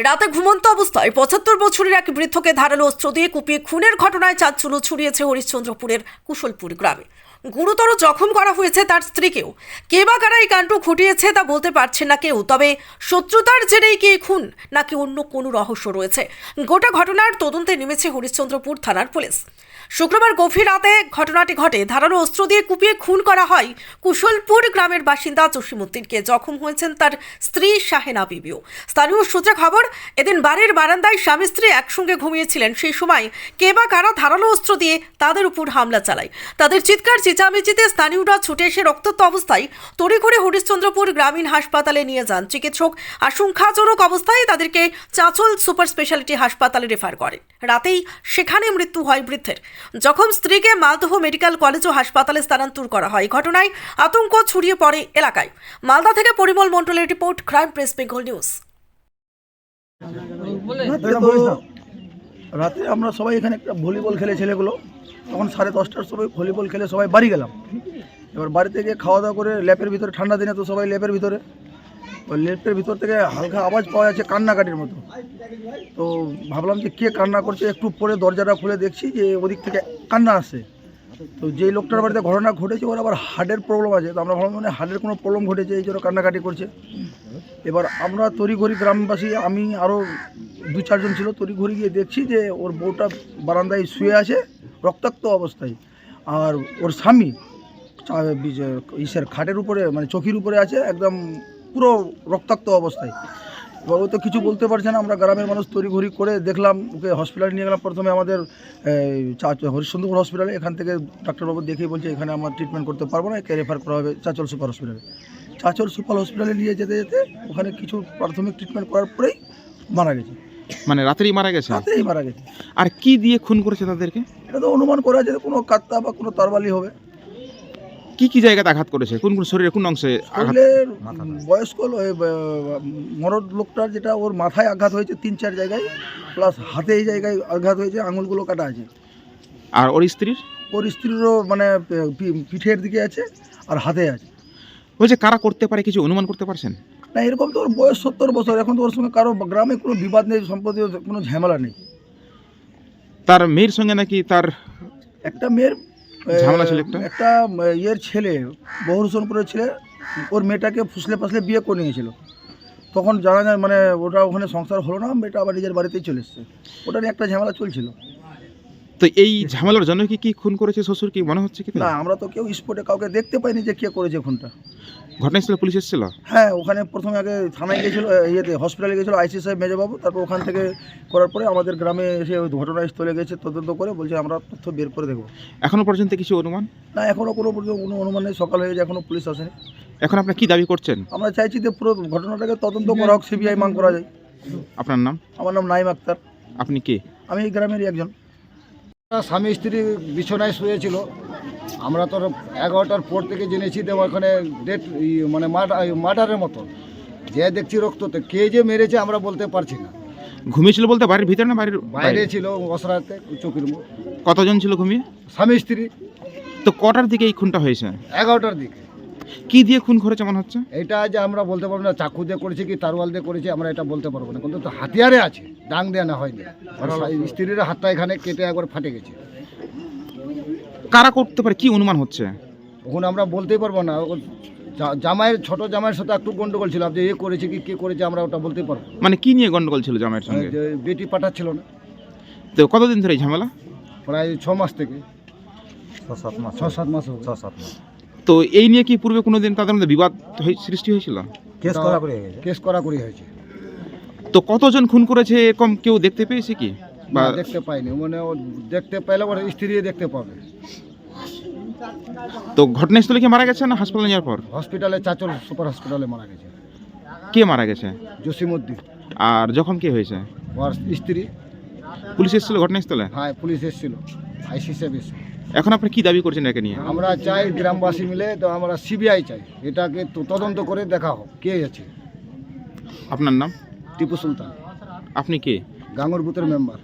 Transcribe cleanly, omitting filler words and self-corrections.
রাতে ঘুমন্ত অবস্থায় ৭৫ বছরের এক বৃদ্ধকে ধারালো অস্ত্র দিয়ে কুপিয়ে খুনের ঘটনায় চাঞ্চল্য ছড়িয়েছে হরিশ্চন্দ্রপুরের কুশলপুর গ্রামে। গুরুতর জখম করা হয়েছে তার স্ত্রীকেও। কে বা কারা এই কাণ্ড ঘটিয়েছে তা বলতে পারছেন না কেউ, তবে শত্রুতার জেরেই কি খুন নাকি অন্য কোনো রহস্য রয়েছে, গোটা ঘটনার তদন্তে নেমেছে হরিশ্চন্দ্রপুর থানার পুলিশ। শুক্রবার গভীর রাতে ঘটনাটি ঘটে। ধারালো অস্ত্র দিয়ে কুপিয়ে খুন করা হয় কুশলপুর গ্রামের বাসিন্দা জসিমউদ্দিনকে। জখম হয়েছেন তার স্ত্রী শাহেনা বিবিও। স্থানীয় সূত্রে খবর, এদিন বাড়ির বারান্দায় স্বামী স্ত্রী একসঙ্গে ঘুমিয়েছিলেন। সেই সময় কে বা কারা ধারালো অস্ত্র দিয়ে তাদের উপর হামলা চালায়। তাদের চিৎকার চেঁচামেচিতে স্থানীয়রা ছুটে এসে রক্তাক্ত অবস্থায় তড়িঘড়ি হরিশ্চন্দ্রপুর গ্রামীণ হাসপাতালে নিয়ে যান। চিকিৎসক আশঙ্কাজনক অবস্থায় তাদেরকে চাঁচল সুপার স্পেশালিটি হাসপাতালে রেফার করে। রাতেই সেখানে মৃত্যু হয় বৃদ্ধের। জখম স্ত্রীকে মালদহ মেডিকেল কলেজ ও হাসপাতালে স্থানান্তর করা হয়। ঘটনায় আতঙ্ক ছড়িয়ে পড়ে এলাকায়। মালদা থেকে পরিমল মণ্ডলের report, crime press Bengal news. রাতে আমরা সবাই এখানে একটা ভলিবল খেলে ছেলেগুলো, তখন 10:30টার সময় ভলিবল খেলে সবাই বাড়ি গেলাম। এবার বাড়িতে গিয়ে খাওয়া দাওয়া করে ল্যাপের ভিতরে, ঠান্ডা দিনে তো সবাই ল্যাপের ভিতরে, ওই ল্যাপের ভিতর থেকে হালকা আওয়াজ পাওয়া যাচ্ছে কান্নাকাটির মতো। তো ভাবলাম যে কে কান্না করছে, একটু পরে দরজাটা খুলে দেখছি যে ওদিক থেকে কান্না আসছে। তো যেই লোকটার বাড়িতে ঘটনা ঘটেছে ওর আবার হার্টের প্রবলেম আছে, তো আমরা ভাবলাম মানে হার্টের কোনো প্রবলেম ঘটেছে, এই জন্য কান্নাকাটি করছে। এবার আমরা তড়িঘড়ি গ্রামবাসী, আমি আরও 2-4 জন ছিল, তড়িঘড়ি গিয়ে দেখছি যে ওর বউটা বারান্দায় শুয়ে আছে রক্তাক্ত অবস্থায়, আর ওর স্বামী খাটের উপরে মানে চৌকির উপরে আছে একদম পুরো রক্তাক্ত অবস্থায়। এবার ও তো কিছু বলতে পারছে না। আমরা গ্রামের মানুষ তড়িঘড়ি করে দেখলাম, ওকে হসপিটালে নিয়ে গেলাম। প্রথমে আমাদের হরিশ্চন্দ্রপুর হসপিটালে, এখান থেকে ডাক্তারবাবু দেখেই বলছে এখানে আমরা ট্রিটমেন্ট করতে পারবো না, একে রেফার করা হবে চাঁচল সুপার হসপিটালে। চাঁচল সুপার হসপিটালে নিয়ে যেতে যেতে ওখানে কিছু প্রাথমিক ট্রিটমেন্ট করার পরেই মারা গেছে। মানে রাতেই মারা গেছে? রাতেই মারা গেছে। আর কি দিয়ে খুন করেছে তাদেরকে? এটা তো অনুমান করা যায় কোনো কাত্তা বা কোনো তরবালি হবে। কি কি জায়গাতে আঘাত করেছে? কোন কোন শরীরে কোন অংশে আঘাত? শরীরের বয়স্ক মরদ লোকটার যেটা, ওর মাথায় আঘাত হয়েছে 3-4 জায়গায়, প্লাস হাতে এই জায়গায় আঘাত হয়েছে, আঙুলগুলো কাটা আছে। আর ওর স্ত্রীর? ওর স্ত্রীরও মানে পিঠের দিকে আছে আর হাতে আছে। বলছে কারা করতে পারে, কিছু অনুমান করতে পারছেন? না, এরকম তো ওর বয়স 70 বছর, এখন তো ওর সঙ্গে কারো গ্রামে কোনো বিবাদ নেই, সম্পত্তি কোনো ঝামেলা নেই। তার মেয়ের সঙ্গে নাকি তার একটা মেয়ের ঝামেলা ছিল, একটা ইয়ের ছেলে, বহুরসনপুরের ছেলে, ওর মেয়েটাকে ফুসলে ফাসলে বিয়ে করে নিয়েছিল। তখন জানা যায় মানে ওটা ওখানে সংসার হলো না, মেয়েটা আবার নিজের বাড়িতেই চলে এসছে। ওটা নিয়ে একটা ঝামেলা চলছিল। তো এই ঝামেলার জন্য কি খুন করেছে শ্বশুর, কি মনে হচ্ছে? কি না, আমরা তো কেউ স্পটে কাউকে দেখতে পাইনি যে কে করেছে খুনটা। ঘটনাস্থলে পুলিশ এসেছিল? হ্যাঁ, ওখানে প্রথমে আগে থানায় গিয়েছিল, হসপিটালে গিয়েছিল আইসি সাহেব মেজবাবু, তারপর ওখান থেকে করার পরে আমাদের গ্রামে এসে ওই ঘটনাস্থলে গেছে, তদন্ত করে বলছে আমরা তথ্য বের করে দেখব। এখনো পর্যন্ত কিছু অনুমান? না, এখনও কোনো অনুমান নেই। সকাল হয়ে গেছে, এখনও পুলিশ আসেনি। এখন আপনি কি দাবি করছেন? আমরা চাইছি যে পুরো ঘটনাটাকে তদন্ত করা হোক, সিবিআই মান করা যায়। আপনার নাম? আমার নাম নাইম আক্তার। আপনি কে? আমি এই গ্রামেরই একজন। স্বামী স্ত্রী বিছানায় শুয়েছিল। আমরা তো 11টার পর থেকে জেনেছি যে ওখানে ডেট মানে মার্ডারের মতো, যে দেখছি রক্ততে, কে যে মেরেছে আমরা বলতে পারছি না। ঘুমিয়েছিল বলতে বাড়ির ভিতরে না বাইরে? বাইরে ছিল, অসরাতে চৌকির মুখ। কতজন ছিল ঘুমিয়ে? স্বামী স্ত্রী। তো কটার দিকে এই খুনটা হয়েছে? 11টার দিকে। কি দিয়ে খুন করেছে মনে হচ্ছে? এটা যে আমরা বলতে পারবো না, চাকু দিয়ে করেছে কি তারওয়াল দিয়ে করেছে আমরা এটা বলতে পারবো না, কিন্তু তো হাতিয়ারে আছে, ডাং দেওয়া না হয়নি। আর স্ত্রীর হাতটা এখানে কেটে একবার ফাটে গেছে। কারা করতে পারে, কি অনুমান হচ্ছে? ওখানে আমরা বলতেই পারবো না। জামাইয়ের, ছোট জামাইয়ের সাথে একটু গন্ডগোল ছিল, যে এ করেছে কি কে করেছে আমরা ওটা বলতে পারবো। মানে কি নিয়ে গন্ডগোল ছিল জামাইয়ের সঙ্গে? যে বেটি পাঠাচ্ছিল না। তো কতদিন ধরে এই ঝামেলা? প্রায় 6 মাস থেকে 6-7 মাস। তো এই নিয়ে কি পূর্বে কোনোদিন তাদের মধ্যে বিবাদ সৃষ্টি হয়েছিল? কেস করাকরি হয়েছে। তো কতজন খুন করেছে এরকম কেউ দেখতে পেয়েছে কি? বা দেখতে পাইনি, মানে ও দেখতে পাইলে ওর স্ত্রী দেখতে পাবে। তো ঘটনাস্থলে কি মারা গেছে না হাসপাতালে যাওয়ার পর? হসপিটালে, চাঁচল সুপার হসপিটালে মারা গেছে। কে মারা গেছে? জসিমউদ্দিন। আর যখন কে হয়েছে? ওর স্ত্রী। পুলিশ এসেছিল ঘটনাস্থলে? হ্যাঁ, পুলিশ এসেছিল, আইসি সাহেব এসেছিল। এখন আপনি কি দাবি করছেন একে নিয়ে? আমরা চাই গ্রামবাসী মিলে, তো আমরা সিবিআই চাই, এটাকে তদন্ত করে দেখা হোক কে আছে। আপনার নাম? টিপু সুলতান। আপনি কে? গাঙ্গুর বুথের মেম্বার।